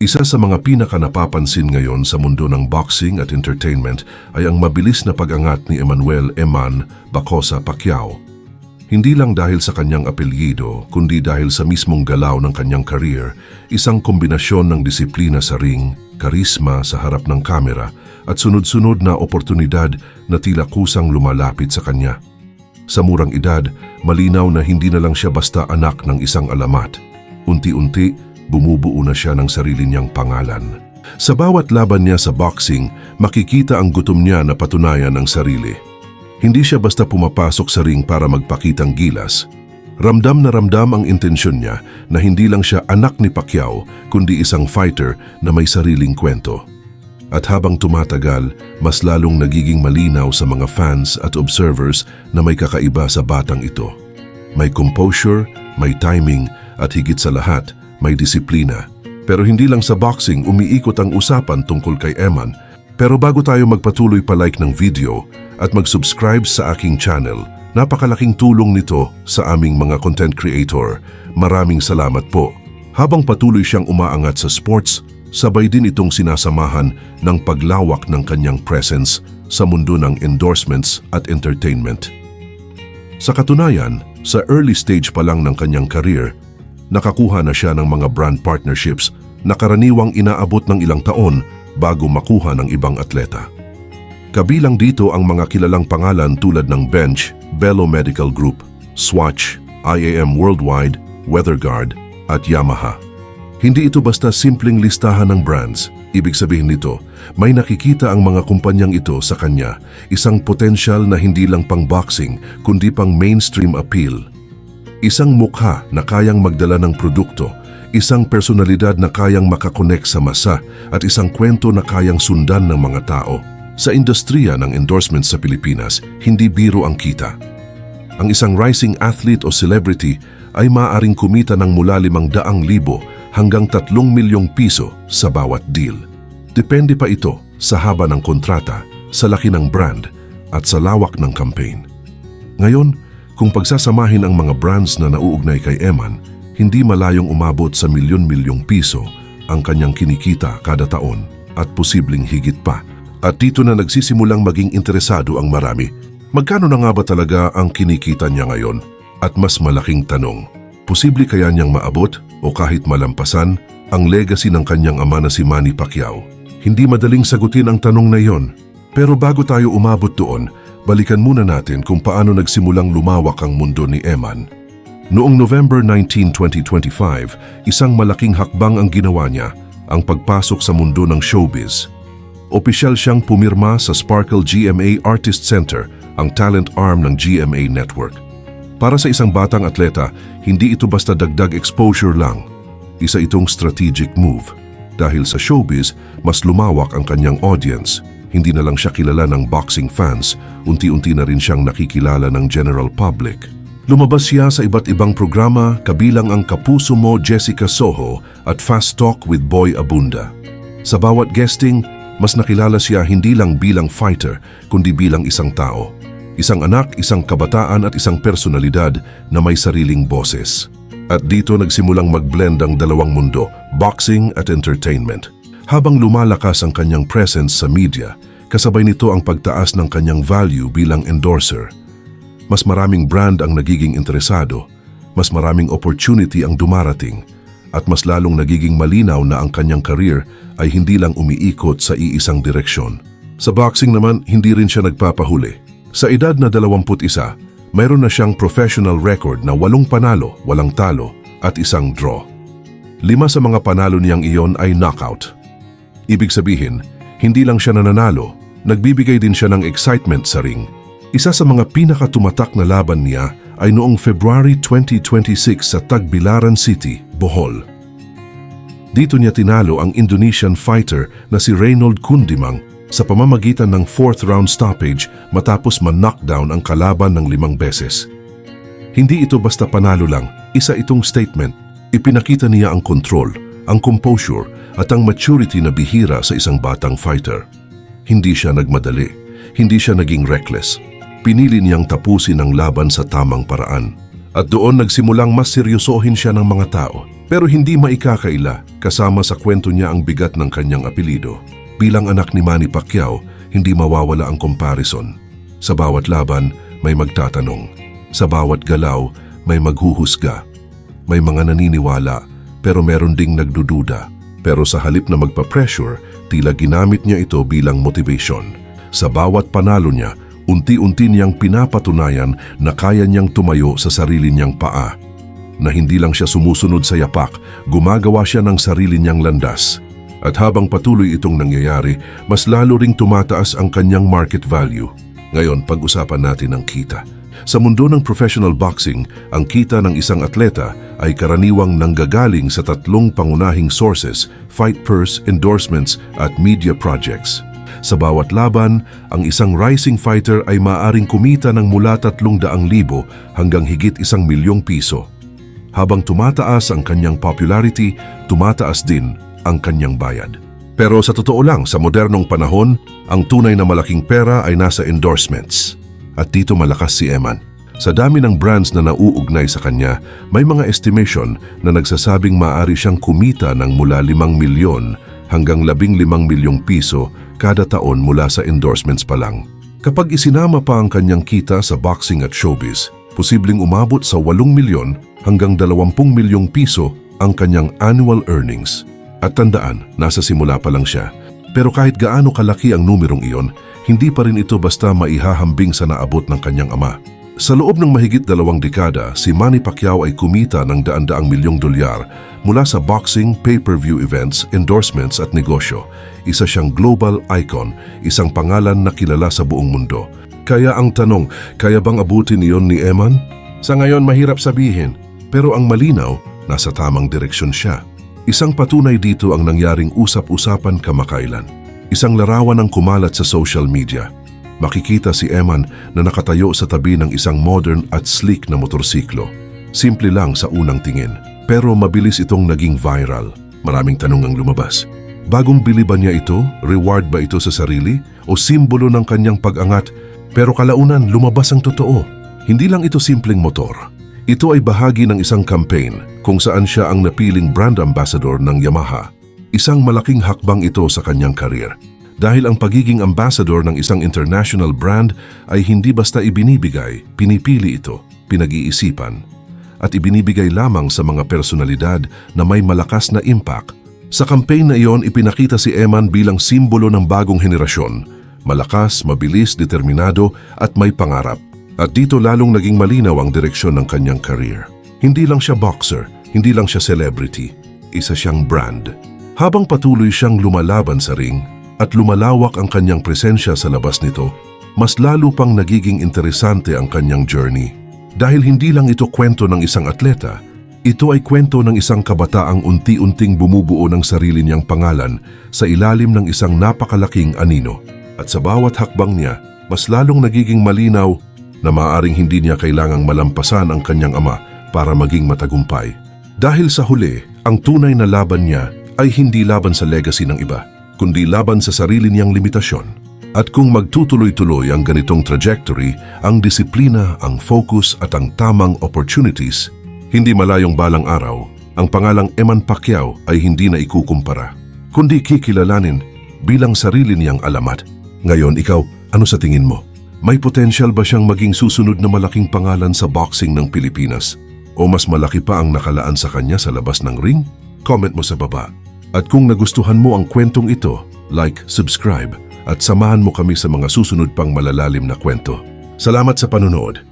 Isa sa mga pinaka-napapansin ngayon sa mundo ng boxing at entertainment ay ang mabilis na pag-angat ni Emmanuel "Eman" Bacosa Pacquiao. Hindi lang dahil sa kanyang apelyido, kundi dahil sa mismong galaw ng kanyang career, isang kombinasyon ng disiplina sa ring, karisma sa harap ng kamera, at sunod-sunod na oportunidad na tila kusang lumalapit sa kanya. Sa murang edad, malinaw na hindi na lang siya basta anak ng isang alamat. Unti-unti, bumubuo na siya ng sarili niyang pangalan. Sa bawat laban niya sa boxing, makikita ang gutom niya na patunayan ang sarili. Hindi siya basta pumapasok sa ring para magpakitang gilas. Ramdam na ramdam ang intensyon niya na hindi lang siya anak ni Pacquiao, kundi isang fighter na may sariling kwento. At habang tumatagal, mas lalong nagiging malinaw sa mga fans at observers na may kakaiba sa batang ito. May composure, may timing, at higit sa lahat, may disiplina. Pero hindi lang sa boxing umiikot ang usapan tungkol kay Eman. Pero bago tayo magpatuloy pa-like ng video at mag-subscribe sa aking channel, napakalaking tulong nito sa aming mga content creator. Maraming salamat po. Habang patuloy siyang umaangat sa sports, sabay din itong sinasamahan ng paglawak ng kanyang presence sa mundo ng endorsements at entertainment. Sa katunayan, sa early stage pa lang ng kanyang career, nakakuha na siya ng mga brand partnerships na karaniwang inaabot ng ilang taon bago makuha ng ibang atleta. Kabilang dito ang mga kilalang pangalan tulad ng Bench, Bello Medical Group, Swatch, IAM Worldwide, WeatherGuard at Yamaha. Hindi ito basta simpleng listahan ng brands. Ibig sabihin nito, may nakikita ang mga kumpanyang ito sa kanya, isang potensyal na hindi lang pang boxing kundi pang mainstream appeal. Isang mukha na kayang magdala ng produkto, isang personalidad na kayang makakonek sa masa at isang kwento na kayang sundan ng mga tao. Sa industriya ng endorsements sa Pilipinas, hindi biro ang kita. Ang isang rising athlete o celebrity ay maaaring kumita ng mula 500,000 hanggang 3 milyong piso sa bawat deal. Depende pa ito sa haba ng kontrata, sa laki ng brand at sa lawak ng campaign. Ngayon, kung pagsasamahin ang mga brands na nauugnay kay Eman, hindi malayong umabot sa milyon-milyong piso ang kanyang kinikita kada taon at posibleng higit pa. At dito na nagsisimulang maging interesado ang marami. Magkano na nga ba talaga ang kinikita niya ngayon? At mas malaking tanong, posible kaya niyang maabot o kahit malampasan ang legacy ng kanyang ama na si Manny Pacquiao? Hindi madaling sagutin ang tanong na iyon. Pero bago tayo umabot doon, balikan muna natin kung paano nagsimulang lumawak ang mundo ni Eman. Noong November 19, 2025, isang malaking hakbang ang ginawa niya, ang pagpasok sa mundo ng showbiz. Opisyal siyang pumirma sa Sparkle GMA Artist Center, ang talent arm ng GMA Network. Para sa isang batang atleta, hindi ito basta dagdag exposure lang. Isa itong strategic move. Dahil sa showbiz, mas lumawak ang kanyang audience. Hindi na lang siya kilala ng boxing fans, unti-unti na rin siyang nakikilala ng general public. Lumabas siya sa iba't ibang programa kabilang ang Kapuso Mo Jessica Soho at Fast Talk with Boy Abunda. Sa bawat guesting, mas nakilala siya hindi lang bilang fighter, kundi bilang isang tao. Isang anak, isang kabataan at isang personalidad na may sariling boses. At dito nagsimulang mag-blend ang dalawang mundo, boxing at entertainment. Habang lumalakas ang kanyang presence sa media, kasabay nito ang pagtaas ng kanyang value bilang endorser. Mas maraming brand ang nagiging interesado, mas maraming opportunity ang dumarating, at mas lalong nagiging malinaw na ang kanyang career ay hindi lang umiikot sa iisang direksyon. Sa boxing naman, hindi rin siya nagpapahuli. Sa edad na 21, mayroon na siyang professional record na 8 panalo, 8 talo at 1 draw. 5 sa mga panalo niyang iyon ay knockout. Ibig sabihin, hindi lang siya nananalo, nagbibigay din siya ng excitement sa ring. Isa sa mga pinakatumatak na laban niya ay noong February 2026 sa Tagbilaran City, Bohol. Dito niya tinalo ang Indonesian fighter na si Reynold Kundimang sa pamamagitan ng 4th round stoppage matapos man-knockdown ang kalaban ng 5 beses. Hindi ito basta panalo lang, isa itong statement. Ipinakita niya ang control, ang composure at ang maturity na bihira sa isang batang fighter. Hindi siya nagmadali, hindi siya naging reckless. Pinili niyang tapusin ang laban sa tamang paraan. At doon nagsimulang mas seryosohin siya ng mga tao. Pero hindi maikakaila, kasama sa kwento niya ang bigat ng kanyang apelido. Bilang anak ni Manny Pacquiao, hindi mawawala ang comparison. Sa bawat laban, may magtatanong. Sa bawat galaw, may maghuhusga. May mga naniniwala, pero meron ding nagdududa. Pero sa halip na magpa-pressure, tila ginamit niya ito bilang motivation. Sa bawat panalo niya, unti-unti niyang pinapatunayan na kaya niyang tumayo sa sarili niyang paa. Na hindi lang siya sumusunod sa yapak, gumagawa siya ng sarili niyang landas. At habang patuloy itong nangyayari, mas lalo ring tumataas ang kanyang market value. Ngayon, pag-usapan natin ang kita. Sa mundo ng professional boxing, ang kita ng isang atleta ay karaniwang nanggagaling sa tatlong pangunahing sources: fight purse, endorsements, at media projects. Sa bawat laban, ang isang rising fighter ay maaaring kumita ng mula 300,000 hanggang higit 1 milyong piso. Habang tumataas ang kanyang popularity, tumataas din ang kanyang bayad. Pero sa totoo lang, sa modernong panahon, ang tunay na malaking pera ay nasa endorsements. At dito malakas si Eman. Sa dami ng brands na nauugnay sa kanya, may mga estimation na nagsasabing maaari siyang kumita ng mula 5 milyon hanggang 15 milyong piso kada taon mula sa endorsements pa lang. Kapag isinama pa ang kanyang kita sa boxing at showbiz, posibleng umabot sa 8 milyon hanggang 20 milyong piso ang kanyang annual earnings. At tandaan, nasa simula pa lang siya. Pero kahit gaano kalaki ang numerong iyon, hindi pa rin ito basta maihahambing sa naabot ng kanyang ama. Sa loob ng mahigit 2 dekada, si Manny Pacquiao ay kumita ng daan-daang milyong dolyar mula sa boxing, pay-per-view events, endorsements at negosyo. Isa siyang global icon, isang pangalan na kilala sa buong mundo. Kaya ang tanong, kaya bang abutin iyon ni Eman? Sa ngayon mahirap sabihin, pero ang malinaw, nasa tamang direksyon siya. Isang patunay dito ang nangyaring usap-usapan kamakailan. Isang larawan ang kumalat sa social media. Makikita si Eman na nakatayo sa tabi ng isang modern at sleek na motorsiklo. Simple lang sa unang tingin, pero mabilis itong naging viral. Maraming tanong ang lumabas. Bagong bili ba niya ito? Reward ba ito sa sarili? O simbolo ng kanyang pag-angat? Pero kalaunan, lumabas ang totoo. Hindi lang ito simpleng motor. Ito ay bahagi ng isang campaign kung saan siya ang napiling brand ambassador ng Yamaha. Isang malaking hakbang ito sa kanyang karir. Dahil ang pagiging ambassador ng isang international brand ay hindi basta ibinibigay, pinipili ito, pinag-iisipan, at ibinibigay lamang sa mga personalidad na may malakas na impact. Sa campaign na iyon, ipinakita si Eman bilang simbolo ng bagong henerasyon, malakas, mabilis, determinado at may pangarap. At dito lalong naging malinaw ang direksyon ng kanyang career. Hindi lang siya boxer, hindi lang siya celebrity, isa siyang brand. Habang patuloy siyang lumalaban sa ring, at lumalawak ang kanyang presensya sa labas nito, mas lalo pang nagiging interesante ang kanyang journey. Dahil hindi lang ito kwento ng isang atleta, ito ay kwento ng isang kabataang unti-unting bumubuo ng sarili niyang pangalan sa ilalim ng isang napakalaking anino. At sa bawat hakbang niya, mas lalong nagiging malinaw na maaaring hindi niya kailangang malampasan ang kanyang ama para maging matagumpay. Dahil sa huli, ang tunay na laban niya ay hindi laban sa legacy ng iba, kundi laban sa sarili niyang limitasyon. At kung magtutuloy-tuloy ang ganitong trajectory, ang disiplina, ang focus at ang tamang opportunities, hindi malayong balang araw, ang pangalang Eman Pacquiao ay hindi na ikukumpara, kundi kikilalanin bilang sarili niyang alamat. Ngayon, ikaw, ano sa tingin mo? May potential ba siyang maging susunod na malaking pangalan sa boxing ng Pilipinas? O mas malaki pa ang nakalaan sa kanya sa labas ng ring? Comment mo sa baba. At kung nagustuhan mo ang kwentong ito, like, subscribe, at samahan mo kami sa mga susunod pang malalalim na kwento. Salamat sa panonood.